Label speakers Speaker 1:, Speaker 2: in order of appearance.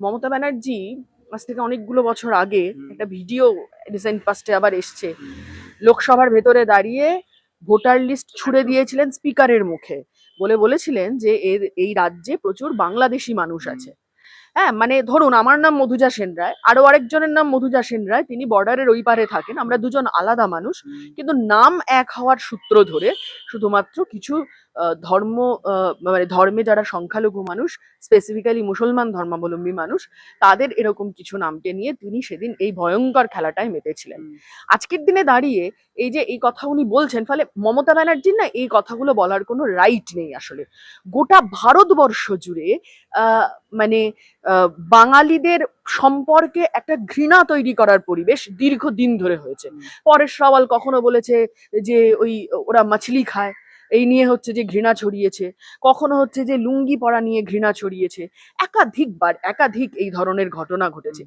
Speaker 1: মমতা ব্যানার্জি আজ থেকে অনেকগুলো বছর আগে একটা ভিডিও রিসেন্ট পাস্টে আবার এসছে, লোকসভার ভেতরে দাঁড়িয়ে ভোটার লিস্ট ছুড়ে দিয়েছিলেন স্পিকারের মুখে, বলেছিলেন যে এই রাজ্যে প্রচুর বাংলাদেশি মানুষ আছে। হ্যাঁ, মানে ধরুন আমার নাম মধুজা সেন রায়, আরো আরেকজনের নাম মধুজা সেন রায়, তিনি বর্ডারের ওই পারে থাকেন, আমরা দুজন আলাদা মানুষ, কিন্তু নাম এক হওয়ার সূত্র ধরে শুধুমাত্র কিছু ধর্ম, মানে ধর্মে যারা সংখ্যালঘু মানুষ, স্পেসিফিক্যালি মুসলমান ধর্মাবলম্বী মানুষ, তাদের এরকম কিছু নামকে নিয়ে তিনি সেদিন এই ভয়ঙ্কর খেলাটায় মেতেছিলেন। আজকের দিনে দাঁড়িয়ে এই যে এই কথা উনি বলছেন, ফলে মমতা ব্যানার্জির না এই কথাগুলো বলার কোনো রাইট নেই আসলে। গোটা ভারতবর্ষ জুড়ে মানে বাঙালিদের সম্পর্কে একটা ঘৃণা তৈরি করার পরিবেশ দীর্ঘদিন ধরে হয়েছে। পরেশ রাওয়াল কখনো বলেছে যে ওরা মাছলি খায়, এই নিয়ে হচ্ছে যে ঘৃণা ছড়িয়েছে, কখনো হচ্ছে যে লুঙ্গি পরা নিয়ে ঘৃণা ছড়িয়েছে, একাধিক এই ধরনের ঘটনা ঘটেছে।